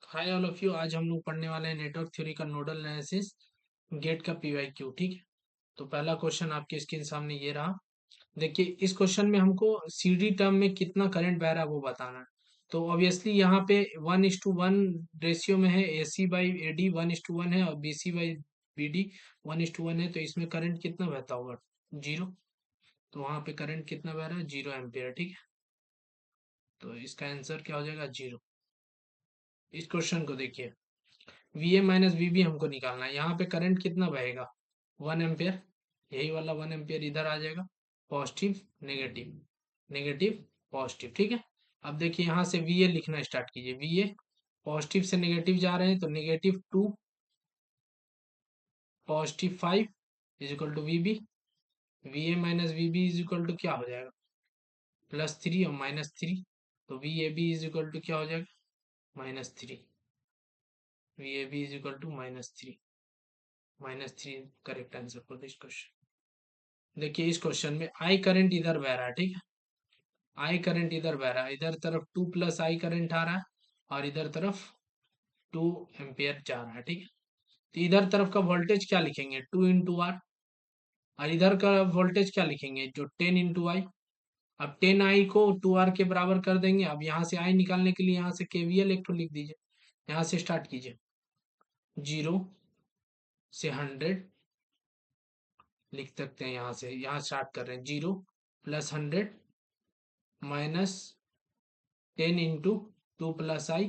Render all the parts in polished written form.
Hi all of you. आज हम लोग पढ़ने वाले हैं नेटवर्क थ्योरी का नोडल एनालिसिस, गेट का पीवाईक्यू। ठीक है, तो पहला क्वेश्चन आपके स्क्रीन सामने ये रहा। देखिए, इस क्वेश्चन में हमको सीडी टर्म में कितना करंट बह रहा है वो बताना है। तो ऑब्वियसली यहाँ पे 1:1 रेशियो में है, AC बाई AD 1:1 है और BC बाई BD 1:1 है। तो इसमें करंट कितना बहता होगा? जीरो। तो वहां पे करंट कितना बह रहा है? 0 एम्पियर। ठीक है, तो इसका आंसर क्या हो जाएगा? जीरो। इस क्वेश्चन को देखिए, VA माइनस VB हमको निकालना है। यहाँ पे करंट कितना बहेगा? 1 एम्पियर। यही वाला 1 एम्पियर इधर आ जाएगा। Positive negative, negative positive. ठीक है, अब देखिए यहाँ से VA लिखना स्टार्ट कीजिए। VA पॉजिटिव से नेगेटिव जा रहे हैं तो -2 +5 is equal to VB। VA minus VB is equal to क्या हो जाएगा? +3 और -3। तो VAB इज इक्वल टू क्या हो जाएगा? -3। VAB is equal to -3। -3 correct answer for this question. देखिए, इस क्वेश्चन में आई करंट इधर बह रहा है। ठीक है, आई करंट इधर बह रहा है, इधर तरफ 2 + I करंट आ रहा है और इधर तरफ 2 एम्पियर जा रहा है। ठीक है, तो इधर तरफ का वोल्टेज क्या लिखेंगे? 2 × R। और इधर का वोल्टेज क्या लिखेंगे? जो 10 × I। अब 10I को 2R के बराबर कर देंगे। अब यहाँ से I निकालने के लिए यहाँ से KVL एक तो लिख दीजिए। यहाँ से स्टार्ट कीजिए, 0 से 100 लिख सकते हैं। यहाँ से यहाँ स्टार्ट कर रहे हैं, 0 + 100 minus 10 × 2 + I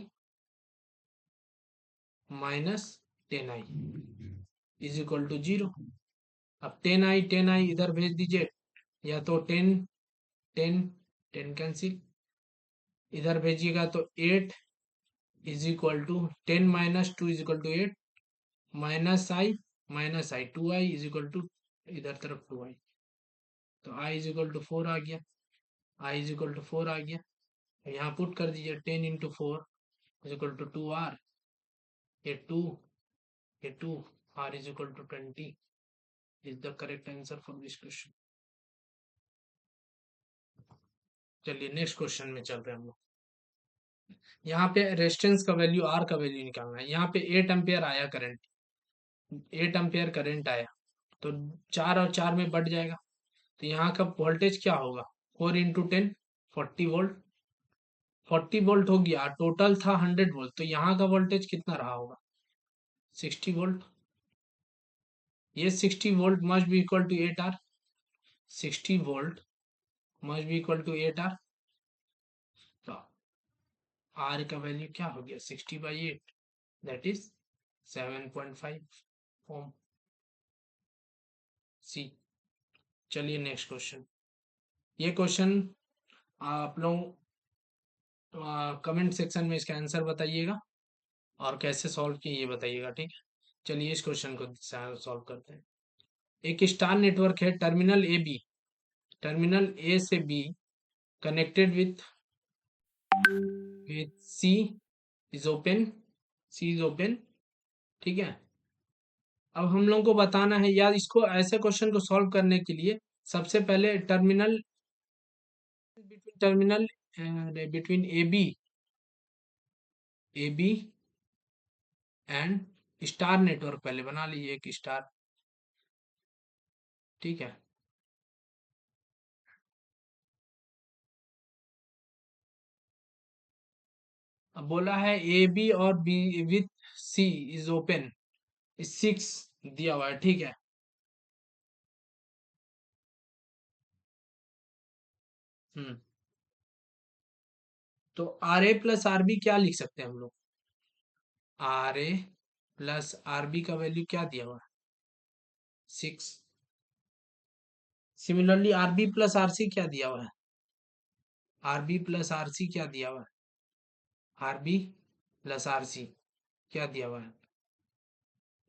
minus 10I is equal to 0। अब 10I इधर भेज दीजिए, या तो 10 10 10 कैंसिल, इधर भेजिएगा तो 8 is equal to 10 - 2 is equal to 8 -I 2I is equal to इधर तरफ 2I। तो I इज इक्वल टू 4 आ गया। I इज इक्वल टू 4 आ गया। यहाँ पुट कर दीजिए, 10 × 4 इज इक्वल टू 2R। ये 2, ये 2, R is equal to 20 is the correct answer for this question. चलिए नेक्स्ट क्वेश्चन में चल रहे हैं हम लोग। यहाँ पे रेजिस्टेंस का वैल्यू, R का वैल्यू निकालना है। यहाँ पे 8 एम्पियर आया करंट, 8 एम्पियर करंट आया, तो 4 और 4 में बढ़ जाएगा। तो यहाँ का वोल्टेज क्या होगा? 4 × 10 40 वोल्ट। 40 वोल्ट हो गया, टोटल था 100 वोल्ट, तो यहाँ का वोल्टेज कितना रहा होगा? 60 वोल्ट। ये 60 volt must be equal to 8R। 60 volt must be equal to 8R। तो R का वैल्यू क्या हो गया? 60/8, दैट इज 7.5 ओम। सी। चलिए नेक्स्ट क्वेश्चन। ये क्वेश्चन आप लोग कमेंट सेक्शन में इसका आंसर बताइएगा और कैसे सॉल्व किए ये बताइएगा। ठीक है, चलिए इस क्वेश्चन को सॉल्व करते हैं। एक स्टार नेटवर्क है, टर्मिनल AB, टर्मिनल A से B connected with C is open, C is open. ठीक है, अब हम लोग को बताना है यार, इसको ऐसे क्वेश्चन को सॉल्व करने के लिए सबसे पहले terminal between AB and star network पहले बना लीजिए, एक स्टार। ठीक है, अब बोला है AB और B with C is open, 6 दिया हुआ है। ठीक है, हम्म, तो RA + RB क्या लिख सकते हैं हम लोग? RA + RB का वैल्यू क्या दिया हुआ है? 6। सिमिलरली RB + RC क्या दिया हुआ है? RB + RC क्या दिया हुआ है? RB + RC क्या दिया हुआ है?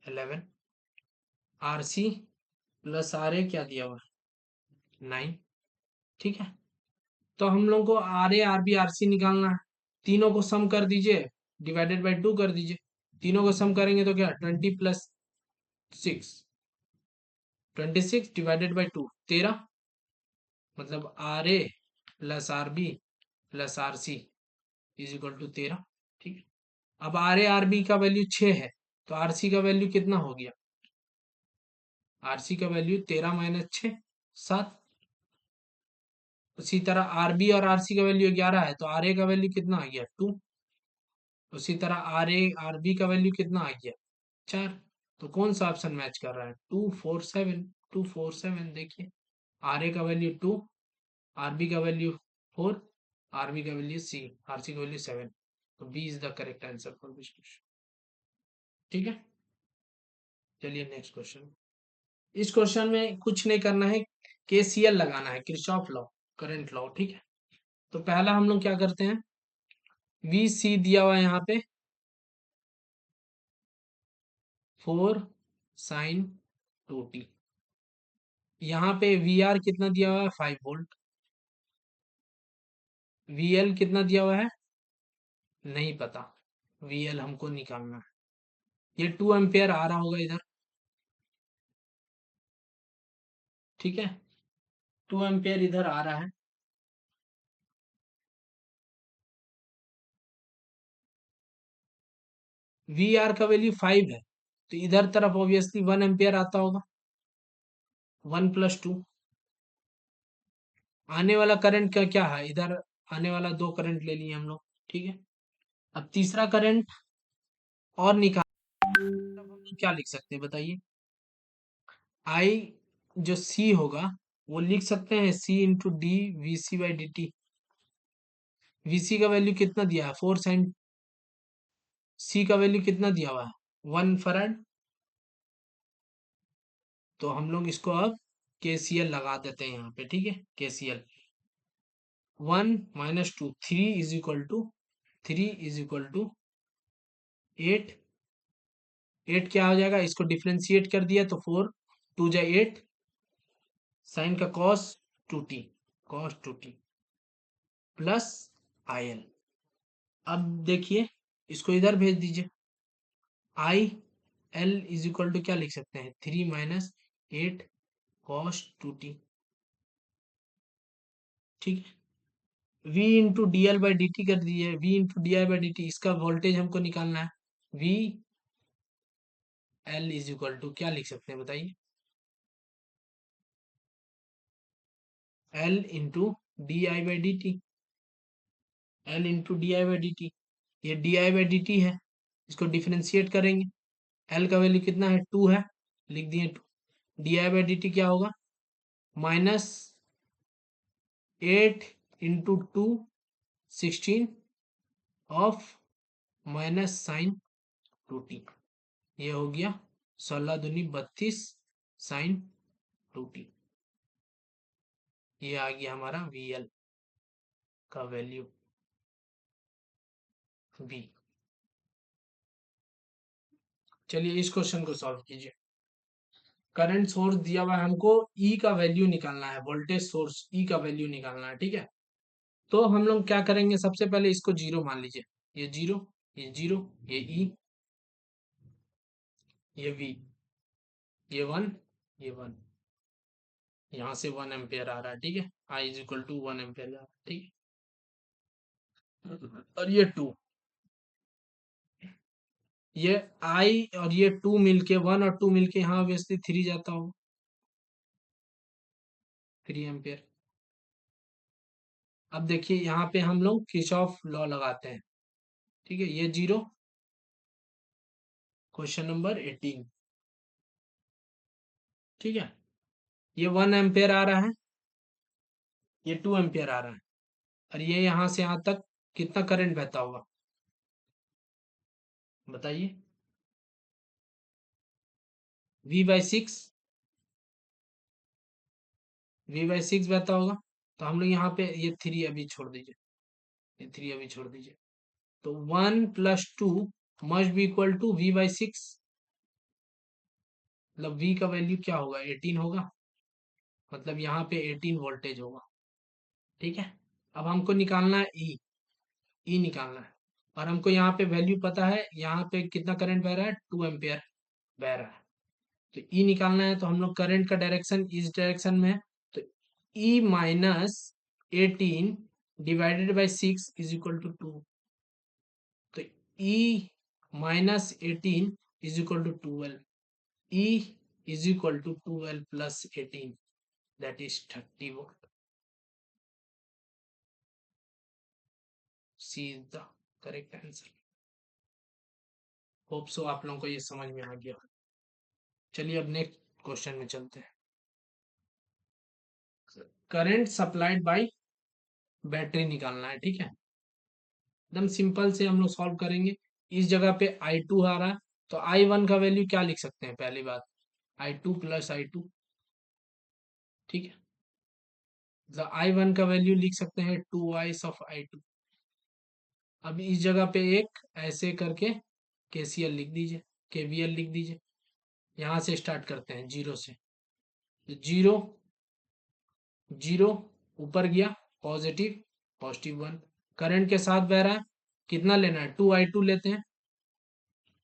11। RC + RA क्या दिया हुआ है? 9। ठीक है, तो हम लोग को RA RB RC निकालना है। तीनों को सम कर दीजिए, डिवाइडेड बाई 2 कर दीजिए। तीनों को सम करेंगे तो क्या? 20 + 6, 26 डिवाइडेड बाई 2 13। मतलब RA + RB + RC is equal to 13। ठीक है, अब आर ए आर बी का वैल्यू 6 है, तो आर सी का वैल्यू कितना हो गया? आर सी का वैल्यू 13 माइनस 6 7। उसी तरह आर बी और आर सी का वैल्यू 11 है, तो आर ए का वैल्यू कितना आ गया? 2। उसी तरह आर ए आर बी का वैल्यू कितना आ गया? 4। तो कौन सा ऑप्शन मैच कर रहा है? 2 4 7। 2 4 7 देखिए, आर ए का वैल्यू 2, आर बी का वैल्यू 4, आर बी का वैल्यू सी, आर सी का वैल्यू 7। तो B is the correct answer for this question. ठीक है, चलिए नेक्स्ट क्वेश्चन। इस क्वेश्चन में कुछ नहीं करना है, केसीएल लगाना है, किरचॉफ लॉ, करंट लॉ। ठीक है, तो पहला हम लोग क्या करते हैं, वी सी दिया हुआ है यहाँ पे 4 sin 2t। यहाँ पे वी आर कितना दिया हुआ है? 5 वोल्ट। वी एल कितना दिया हुआ है? नहीं पता, वी एल हमको निकालना है। ये 2 एम्पियर आ रहा होगा इधर। ठीक है, 2 एम्पियर इधर आ रहा है। वी आर का वैल्यू 5 है, तो इधर तरफ ऑब्वियसली 1 एम्पियर आता होगा। 1 + 2 आने वाला करंट का क्या है? इधर आने वाला 2 करंट ले लिए हम लोग। ठीक है, अब तीसरा करंट और निकाल, तब हम लोग क्या लिख सकते हैं बताइए? आई जो सी होगा वो लिख सकते हैं C × D VC/dt। VC का वैल्यू कितना दिया है? 4 sin। C का वैल्यू कितना दिया हुआ है? 1 फराड। तो हम लोग इसको अब KCL लगा देते हैं यहाँ पे। ठीक है, KCL 1 - 2 3 = 8। 8 क्या हो जाएगा? इसको डिफ्रेंशिएट कर दिया तो 4, 2 जा 8, साइन का cos 2t प्लस IL। अब देखिए, इसको इधर भेज दीजिए। IL क्या लिख सकते हैं? 3 - 8 cos 2t। ठीक है, V × DL/dt कर दीजिए। V × DI/dt, इसका वोल्टेज हमको निकालना है। VL क्या लिख सकते हैं बताइए? L × DI/dt। L × DI/dt, ये di/dt है, इसको डिफरेंशिएट करेंगे। L का वैल्यू कितना है? 2 है, लिख दिए 2। di/dt क्या होगा? -8 × 2 16 ऑफ -sin 2t। ये हो गया 16 दूनी 32 sin 2t। ये आ गया हमारा VL का वैल्यू B। चलिए इस क्वेश्चन को सॉल्व कीजिए। करंट सोर्स दिया हुआ है हमको, E का वैल्यू निकालना है, वोल्टेज सोर्स E का वैल्यू निकालना है। ठीक है, तो हम लोग क्या करेंगे, सबसे पहले इसको 0 मान लीजिए। ये 0, ये 0, ये E, ये V, ये 1, ये 1। यहाँ से 1 एम्पियर आ रहा है। ठीक है, I = 1 एम्पियर जा रहा है। ठीक है, और ये 2, ये I और ये 2 मिलके, 1 और 2 मिलके यहाँ ऑब्वियसली 3 जाता होगा, 3 एम्पियर। अब देखिए यहाँ पे हम लोग किरचॉफ लॉ लगाते हैं। ठीक है, ये 0, क्वेश्चन नंबर 18। ठीक है, ये 1 एम्पियर आ रहा है, ये 2 एम्पियर आ रहा है, और ये यहाँ से यहाँ तक कितना करंट बहता होगा बताइए? V/6, V/6 बहता होगा। तो हम लोग यहाँ पे ये 3 अभी छोड़ दीजिए, ये 3 अभी छोड़ दीजिए। तो 1 + 2 must be equal to V/6, मतलब V का वैल्यू क्या होगा? 18 होगा, मतलब यहाँ पे 18 वोल्टेज होगा। ठीक है, अब हमको निकालना है ई निकालना है, और हमको यहाँ पे वैल्यू पता है, यहाँ पे कितना करंट बह रहा है? 2 एम्पियर बह रहा है। तो ई निकालना है, तो हम लोग करंट का डायरेक्शन इस डायरेक्शन में है, तो ई -18 / 6 = 2। तो E minus 18 is equal to 12, E is equal to 12 plus 18, that is 30 volt. C is the correct answer. Hope so आप लोगों को ये समझ में आ गया। चलिए अब नेक्स्ट क्वेश्चन में चलते हैं। करंट सप्लाइड बाय बैटरी निकालना है, ठीक है। एकदम सिंपल से हम लोग सॉल्व करेंगे। इस जगह पे I2 आ रहा है, तो I1 का वैल्यू क्या लिख सकते हैं? पहली बात I2 प्लस I2, ठीक है। तो I1 का वैल्यू लिख सकते हैं 2i ऑफ I2। अब इस जगह पे एक ऐसे करके KCL लिख दीजिए, KVL लिख दीजिए। यहाँ से स्टार्ट करते हैं जीरो से। जीरो जीरो ऊपर गया, पॉजिटिव पॉजिटिव 1, करंट के साथ बह रहा है, कितना लेना है? 2i2 लेते हैं।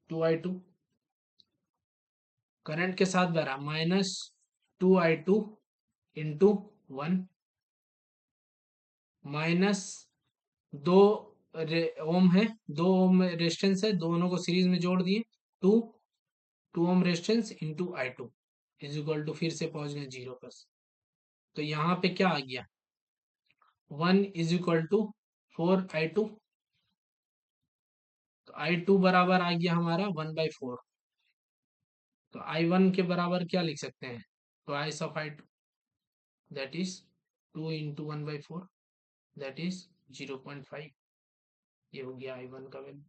2i2 करंट के साथ बह रहा है, माइनस 2i2 इंटू 1 माइनस 2 ओम है, 2 ओम रेजिस्टेंस है, दोनों को सीरीज में जोड़ दिए, 2 ohm resistance into I2 is equal to, फिर से पहुंच गए जीरो प्लस। तो यहाँ पे क्या आ गया? 1 इज इक्वल टू 4i2, तो I2 बराबर आ गया हमारा 1/4। तो I1 के बराबर क्या लिख सकते हैं? Twice of I2, that is 2 into 1/4, that is 0.5। ये हो गया I1 का value.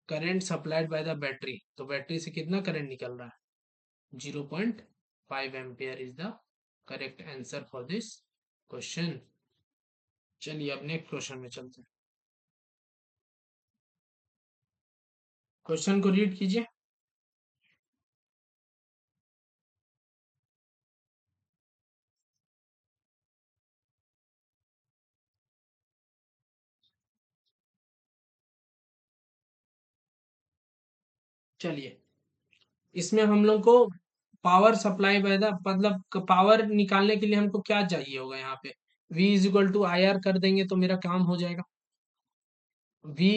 Current supplied by the battery, तो बैटरी से कितना करंट निकल रहा है? 0.5 ampere is the correct answer for this question. चलिए अब नेक्स्ट क्वेश्चन में चलते हैं। क्वेश्चन को रीड कीजिए। चलिए इसमें हम लोग को पावर सप्लाई बाय द, मतलब पावर निकालने के लिए हमको क्या चाहिए होगा? यहाँ पे V is equal to IR कर देंगे तो मेरा काम हो जाएगा। V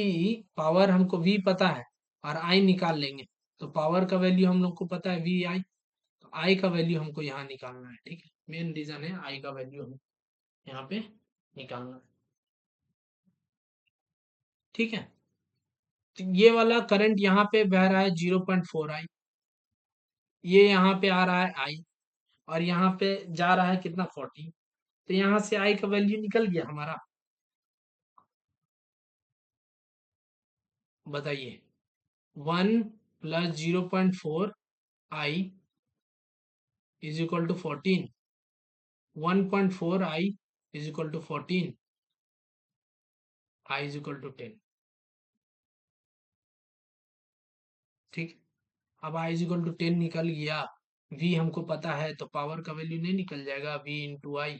पावर हमको V पता है और I निकाल लेंगे, तो पावर का वैल्यू हम लोग को पता है VI, तो I का वैल्यू हमको यहाँ निकालना है, ठीक है। मेन रीजन है I का वैल्यू हम यहाँ पे निकालना है, ठीक है। तो ये वाला करंट यहाँ पे बह रहा है 0.4i, ये यहाँ पे आ रहा है I, और यहाँ पे जा रहा है कितना? 40। तो यहाँ से I का वैल्यू निकल गया हमारा। बताइए, 1 plus 0.4i is equal to 14, 1.4i is equal to 14, I is equal to 10, ठीक। अब I इज इक्वल टू 10 निकल गया, V हमको पता है, तो पावर का वैल्यू नहीं निकल जाएगा? V इंटू आई,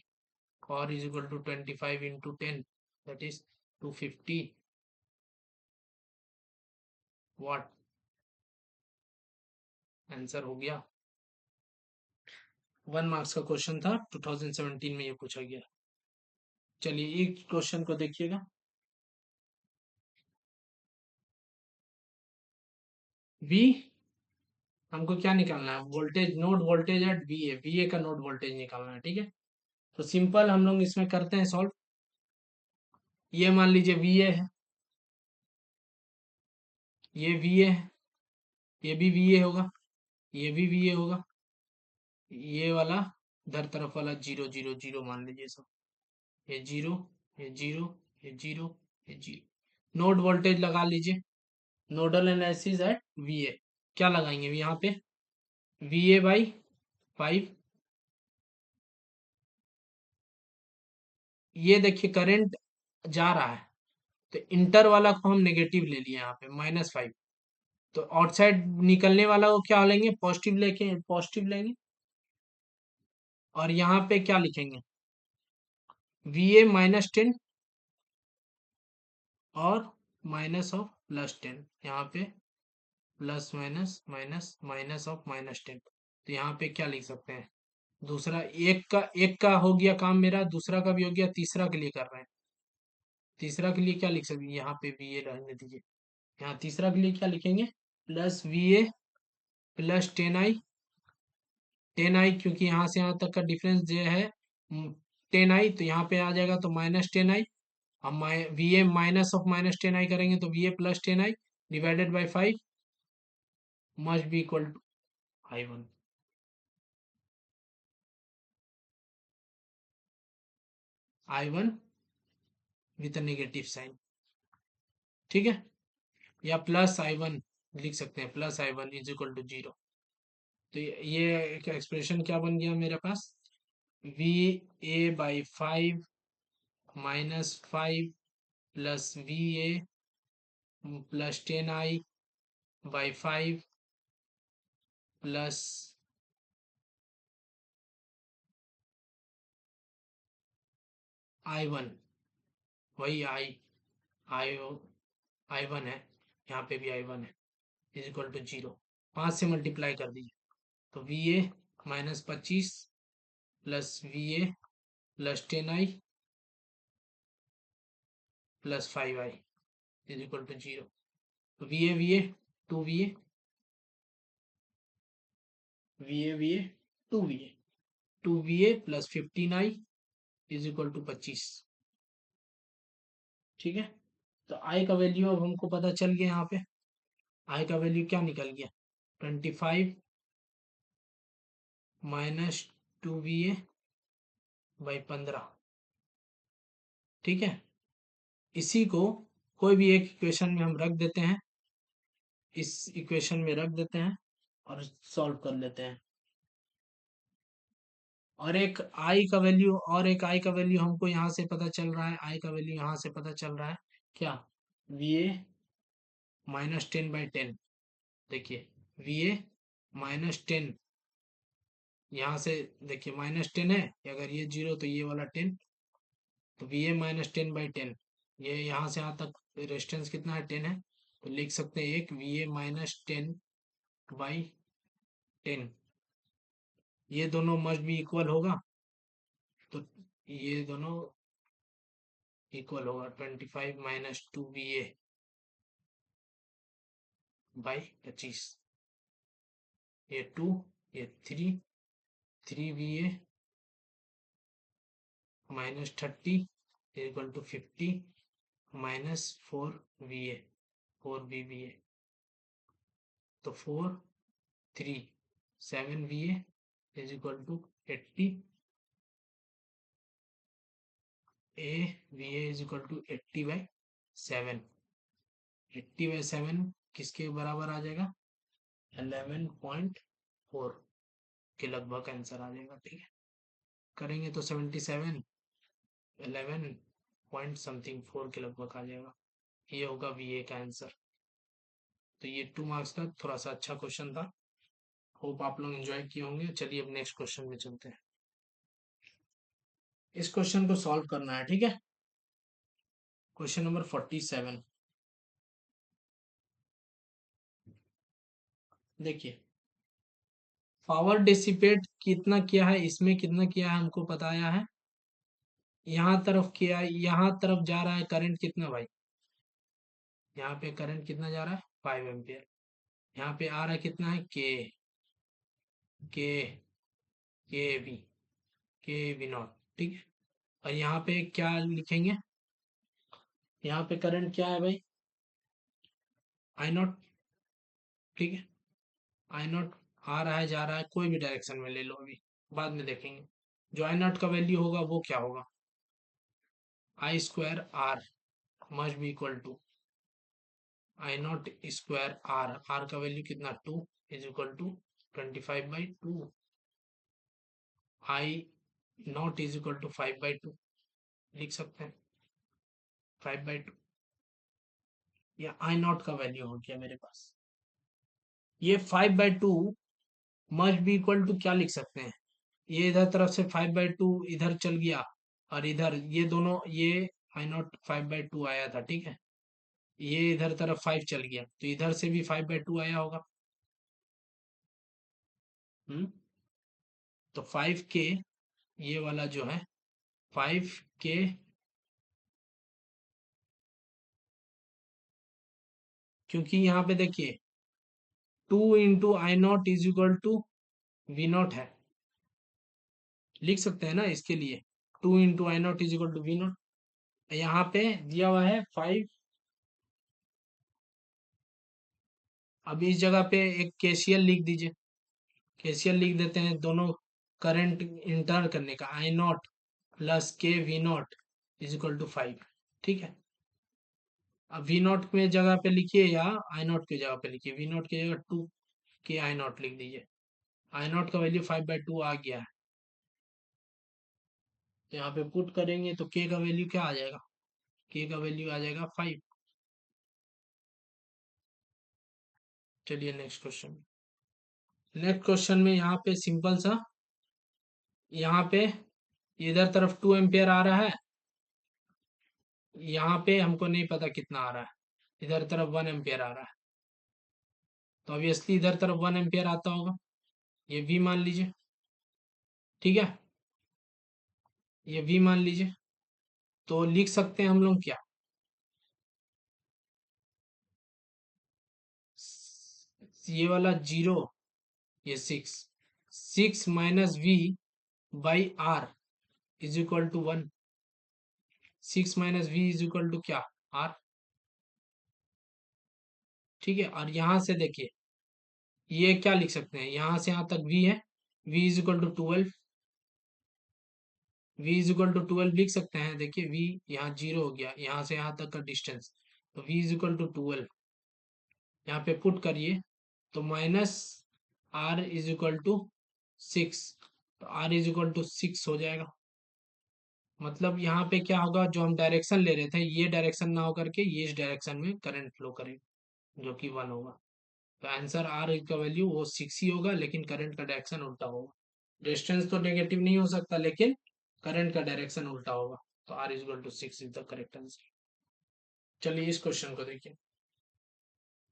और is equal to 25 into 10, that is 250 watt. Answer हो गया। 1 मार्क्स का क्वेश्चन था, 2017 में ये पूछा गया। चलिए एक क्वेश्चन को देखिएगा। V हमको क्या निकालना है? Voltage, node voltage at VA का नोड वोल्टेज निकालना है, ठीक है। तो सिंपल हम लोग इसमें करते हैं सॉल्व। ये मान लीजिए VA है, ये VA है, ये भी VA होगा, ये भी VA होगा, ये वाला इधर तरफ वाला 0 0 0 मान लीजिए सब, ये 0, ये 0, ये 0, ये 0। नोड वोल्टेज लगा लीजिए, नोडल एनालिसिस एट VA। क्या लगाएंगे यहाँ पे? VA/5। ये देखिए करंट जा रहा है, तो इंटर वाला को हम नेगेटिव ले लिए यहाँ पे -5, तो आउटसाइड निकलने वाला को क्या लेंगे? पॉजिटिव लेके पॉजिटिव लेंगे, और यहाँ पे क्या लिखेंगे? VA-10 और माइनस ऑफ +10, यहाँ पे plus minus minus minus of -10। तो यहाँ पे क्या लिख सकते हैं? दूसरा एक का हो गया काम मेरा, दूसरा का भी हो गया, तीसरा के लिए कर रहे हैं। तीसरा के लिए क्या लिख सकते हैं, यहाँ पे वी ए रहने दीजिए, यहाँ तीसरा के लिए क्या लिखेंगे, plus V A plus 10i, 10i क्योंकि यहाँ से यहाँ तक का डिफरेंस जो है 10i, तो यहाँ पे आ जाएगा तो -10i। हम V A minus of -10i करेंगे तो V A plus 10i divided by 5 must be equal to I1। I1 with negative sign, ठीक है, या प्लस I1 लिख सकते हैं, plus I1 is equal to 0। तो ये एक एक्सप्रेशन क्या बन गया मेरे पास, V A by 5 -5 plus V A plus 10i by 5 plus I1, वही आई I1 है, यहाँ पे भी I1 है, इज इक्वल टू 0। 5 से मल्टीप्लाई कर दीजिए तो V A -25 plus V A plus 10i plus 5i is equal to 0। तो V A 2 V A 2 V A plus 15i is equal to 25, ठीक है। तो आई का वैल्यू अब हमको पता चल गया, यहाँ पे आई का वैल्यू क्या निकल गया, 25 माइनस 2 वी ए बाई 15, ठीक है। इसी को कोई भी एक इक्वेशन में हम रख देते हैं, इस इक्वेशन में रख देते हैं और सॉल्व कर लेते हैं। और एक आई का वैल्यू, हमको यहाँ से पता चल रहा है, आई का वैल्यू यहाँ से पता चल रहा है क्या, वी ए -10/10, देखिए वी ए -10, यहाँ से देखिए -10 है, अगर ये 0 तो ये वाला 10, तो वी ए -10/10, ये यहाँ से यहाँ तक रेजिस्टेंस कितना है, 10 है, तो लिख सकते हैं एक वी ए -10/10, ये दोनों मस्ट भी इक्वल होगा, तो ये दोनों इक्वल होगा 25 माइनस 2 वी ए बाई 25, ये 2, ये 3 V A -30 equal to 50 minus 4 V A तो 7 V A is equal to 80, A V A is equal to 80/7, 80/7 किसके बराबर आ जाएगा, 11.4 के लगभग आंसर आ जाएगा, ठीक है। करेंगे तो 77 11 पॉइंट समथिंग 4 के लगभग आ जाएगा, ये होगा वी ए का आंसर। तो ये 2 मार्क्स का थोड़ा सा अच्छा क्वेश्चन था, होप आप लोग एंजॉय किए होंगे। चलिए अब नेक्स्ट क्वेश्चन में चलते हैं, इस क्वेश्चन को सॉल्व करना है, ठीक है। क्वेश्चन नंबर 47, देखिए पावर डिसिपेट कितना किया है, इसमें कितना किया है हमको बताया है, यहाँ तरफ किया, यहाँ तरफ जा रहा है करंट कितना भाई, यहाँ पे करंट कितना जा रहा है 5 एम्पियर, यहाँ पे आ रहा है कितना है के के वी नॉट, ठीक है। और यहाँ पे क्या लिखेंगे, यहाँ पे करंट क्या है भाई, आई नॉट, ठीक है। आई नॉट आ रहा है जा रहा है, कोई भी डायरेक्शन में ले लो, अभी बाद में देखेंगे। जो आई नॉट का वैल्यू होगा वो क्या होगा, I² R must be equal to I0² R का वैल्यू कितना 2 is equal to 25/2, I0 is equal to 5/2 लिख सकते हैं, 5/2, या I0 का वैल्यू हो गया मेरे पास, ये 5/2 मस्ट बी इक्वल टू क्या लिख सकते हैं, ये इधर तरफ से 5/2 इधर चल गया, और इधर ये दोनों, ये I0 5/2 आया था, ठीक है, ये इधर तरफ 5 चल गया, तो इधर से भी 5/2 आया होगा, तो 5K, ये वाला जो है 5K क्योंकि यहाँ पे देखिए 2 × I0 = V0 है, लिख सकते हैं ना इसके लिए। 2 × I0 = V0। यहाँ पे दिया हुआ है 5। अब इस जगह पे एक केसीएल लिख दीजिए। केसीएल लिख देते हैं दोनों करंट इंटर करने का, I0 + K V0 = 5। ठीक है। अब V0 में जगह पे लिखिए या I0 की जगह पे लिखिए। V0 की जगह 2 K I0 लिख दीजिए। I0 का वैल्यू 5/2 आ गया है। तो यहाँ पे पुट करेंगे तो K का वैल्यू क्या आ जाएगा? K का वैल्यू आ जाएगा 5। चलिए नेक्स्ट क्वेश्चन। नेक्स्ट क्वेश्चन में यहाँ पे सिंपल सा, यहाँ पे इधर तरफ 2 एम्पियर आ रहा है, यहाँ पे हमको नहीं पता कितना आ रहा है, इधर तरफ 1 एम्पियर आ रहा है। तो ऑब्वियसली इधर तरफ 1 एम्पियर आता होगा, ये V मान लीजिए। ठीक है, ये V मान लीजिए। तो लिख सकते हैं हम लोग क्या, ये वाला 0, ये 6, 6 - V/R = 1। 6 - V = क्या, R। ठीक है, और यहाँ से देखिए ये क्या लिख सकते हैं, यहाँ से यहाँ तक V है, V = 12। V = 12 लिख सकते हैं। देखिए V यहाँ 0 हो गया, यहाँ से यहाँ तक का डिस्टेंस, तो V = 12 यहाँ पे पुट करिए। तो -R = 6, तो R = 6 हो जाएगा। मतलब यहाँ पे क्या होगा, जो हम डायरेक्शन ले रहे थे ये डायरेक्शन ना होकर के ये इस डायरेक्शन में करंट फ्लो करेगा, जो कि 1 होगा। तो आंसर R का वैल्यू वो 6 ही होगा, लेकिन करंट का डायरेक्शन उल्टा होगा। डिस्टेंस तो नेगेटिव नहीं हो सकता, लेकिन करंट का डायरेक्शन उल्टा होगा। तो R = 6 is the correct answer. चलिए इस क्वेश्चन को देखिए।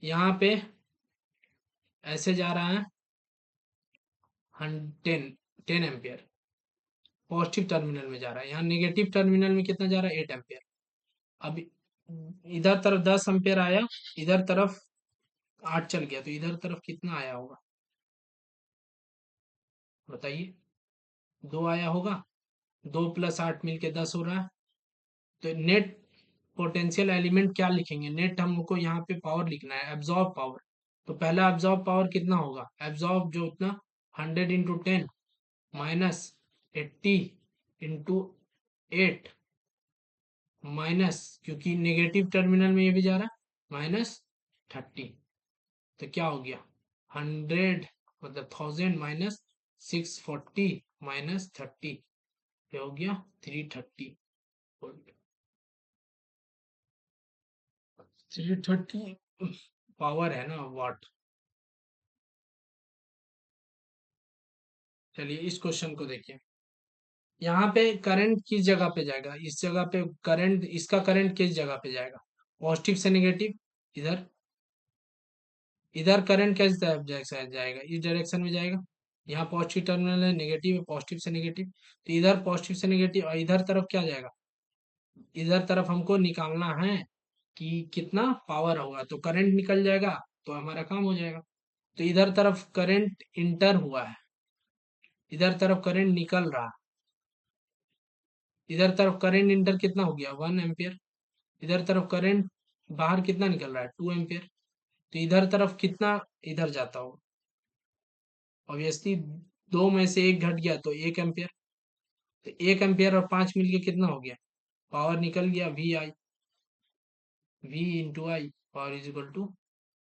यहाँ पे ऐसे जा रहा है 10 एम्पियर, पॉजिटिव टर्मिनल में जा रहा है। यहाँ नेगेटिव टर्मिनल में कितना जा रहा है, 8 एम्पियर। अब इधर तरफ 10 एम्पियर आया, इधर तरफ 8 चल गया, तो इधर तरफ कितना आया होगा बताइए। 2 आया होगा, 2 + 8 मिलके 10 हो रहा है। तो नेट पोटेंशियल एलिमेंट क्या लिखेंगे, नेट हमको यहाँ पे पावर लिखना है, एब्जॉर्ब पावर। तो पहला एब्जॉर्ब पावर कितना होगा, एब्जॉर्ब जो उतना 100 × 10 -80 × 8 माइनस, क्योंकि नेगेटिव टर्मिनल में ये भी जा रहा है, -30। तो क्या हो गया, 100 मतलब 1000 -640 -30, ये हो गया 330 वोल्ट। 330 पावर है ना, वाट। चलिए इस क्वेश्चन को देखिए। यहाँ पे करंट किस जगह पे जाएगा, इस जगह पे करंट, इसका करंट किस जगह पे जाएगा, पॉजिटिव से नेगेटिव, इधर। इधर करंट किस तरफ जाएगा, इस डायरेक्शन में जाएगा। यहाँ पॉजिटिव टर्मिनल है, नेगेटिव है, पॉजिटिव से नेगेटिव, तो इधर पॉजिटिव से नेगेटिव, और इधर तरफ क्या जाएगा, इधर तरफ हमको निकालना है कि कितना पावर होगा। तो करंट निकल जाएगा, तो हमारा काम हो जाएगा। तो इधर तरफ करंट इंटर हुआ है, इधर तरफ करंट निकल रहा, इधर तरफ करंट इंटर कितना हो गया, 1 एम्पियर। इधर तरफ करंट बाहर कितना निकल रहा है, 2 एम्पियर। तो इधर तरफ कितना इधर जाता होगा, ऑब्वियसली 2 में से 1 घट गया तो 1 एम्पियर। तो 1 एम्पियर और 5 मिलके कितना हो गया, पावर निकल गया VI, V × I, power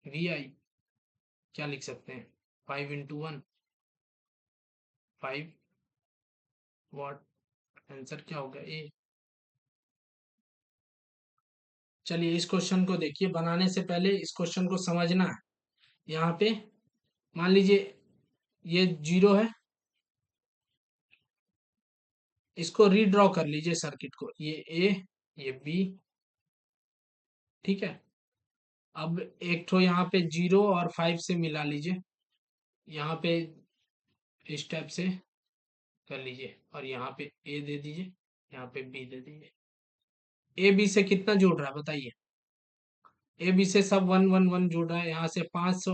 VI। क्या लिख सकते हैं, 5 × 1, 5 वाट। आंसर क्या होगा, ए। चलिए इस क्वेश्चन को देखिए, बनाने से पहले इस क्वेश्चन को समझना है। यहाँ पे मान लीजिए ये 0 है, इसको रीड्रॉ कर लीजिए सर्किट को, ये ए, ये बी। ठीक है, अब एक तो यहाँ पे 0 और 5 से मिला लीजिए, यहाँ पे इस टाइप से कर लीजिए, और यहाँ पे ए दे दीजिए, यहाँ पे बी दे दीजिए। ए बी से कितना जोड़ रहा है बताइए, ए बी से सब वन वन वन जोड़ रहा है, यहाँ से 5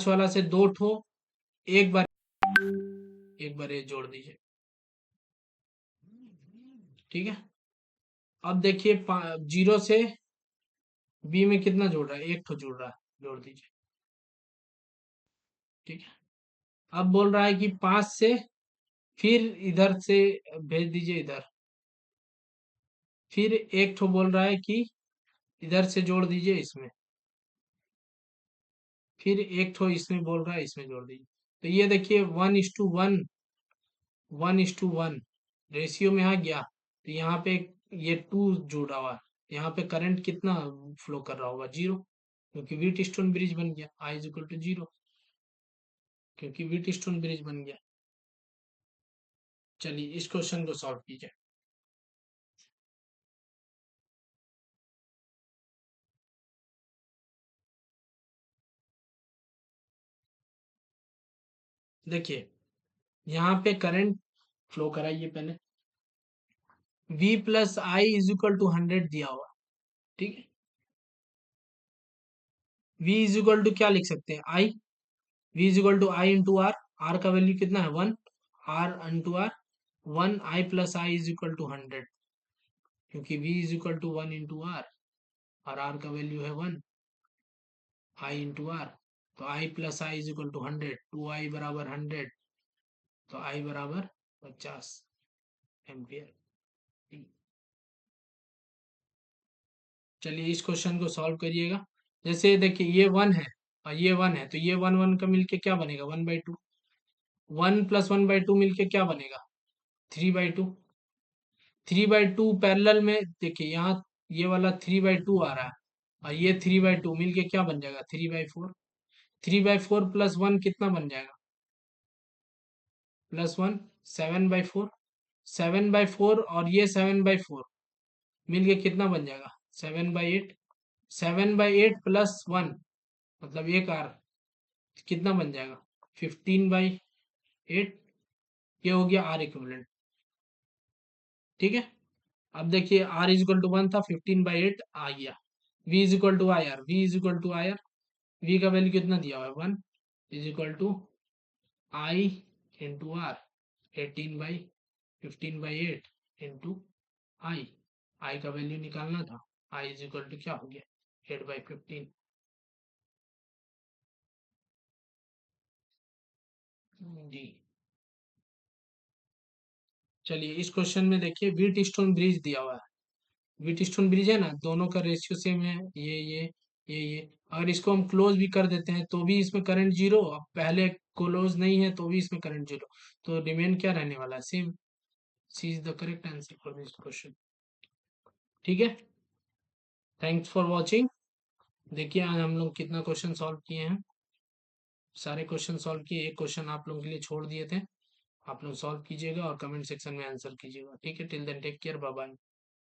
वाला से 2 ठो, एक बार ये जोड़ दीजिए। ठीक है, अब देखिए 0 से बी में कितना जोड़ रहा है, 1 ठो जोड़ रहा है, जोड़ दीजिए। ठीक है, अब बोल रहा है कि 5 से फिर इधर से भेज दीजिए इधर, फिर 1 ठो बोल रहा है कि इधर से जोड़ दीजिए इसमें, फिर 1 ठो इसमें बोल रहा है इसमें जोड़ दीजिए। तो ये देखिए 1:1, 1:1 रेशियो में आ गया। तो यहाँ पे ये 2 जुड़ा हुआ है, यहाँ पे करंट कितना फ्लो कर रहा होगा, 0, क्योंकि व्हीट स्टोन ब्रिज बन गया, I इज इक्वल टू 0, क्योंकि व्हीट स्टोन ब्रिज बन गया। चलिए इस क्वेश्चन को सॉल्व कीजिए। देखिए यहाँ पे करंट फ्लो कराइए पहले, V plus I is equal to 100 दिया हुआ। ठीक है, V इज इक्वल टू क्या लिख सकते हैं, I, V is equal to I into R, R का वैल्यू कितना है 1, R into R 1, I plus I is equal to 100, क्योंकि V is equal to 1 into R और आर का वैल्यू है 1, I इंटू आर। तो I plus I is equal to 100, 2I बराबर 100, तो I बराबर 50 एम्पियर। चलिए इस क्वेश्चन को सॉल्व करिएगा। जैसे देखिए ये 1 है और ये 1 है, तो ये 1 1 का मिलके क्या बनेगा, 1/2, 1 प्लस 1/2 मिलके क्या बनेगा, 3/2, 3/2 पैरेलल में देखिए यहाँ ये वाला 3/2 आ रहा है और ये 3/2 मिलके क्या बन जाएगा, 3/4, 3/4 प्लस 1 कितना बन जाएगा, +1, 7/4, 7/4 और ये 7/4 मिलके कितना बन जाएगा, 7/8, 7/8 प्लस 1 मतलब एक आर कितना बन जाएगा, 15/8, ये हो गया आर इक्विवेलेंट। ठीक है, अब देखिए आर इज इक्वल टू 1 था, 15/8 आ गया। V is equal to I R, V is equal to I R, V का वैल्यू कितना दिया हुआ है 1 is equal to I into R, 15/8 into I, I का वैल्यू निकालना था, आई इज इक्वल टू क्या हो गया 8/15। जी, चलिए इस क्वेश्चन में देखिए व्हीट स्टोन ब्रिज दिया हुआ है, व्हीट स्टोन ब्रिज है ना, दोनों का रेशियो सेम है, ये अगर इसको हम क्लोज भी कर देते हैं तो भी इसमें करंट 0, अब पहले क्लोज नहीं है तो भी इसमें करंट 0, तो रिमेन क्या रहने वाला है, same. C is the correct answer for this question. ठीक है, थैंक्स फॉर वॉचिंग। देखिए आज हम लोग कितना क्वेश्चन सॉल्व किए हैं, सारे क्वेश्चन सॉल्व किए, एक क्वेश्चन आप लोगों के लिए छोड़ दिए थे, आप लोग सॉल्व कीजिएगा और कमेंट सेक्शन में आंसर कीजिएगा। ठीक है, till then take care, bye bye.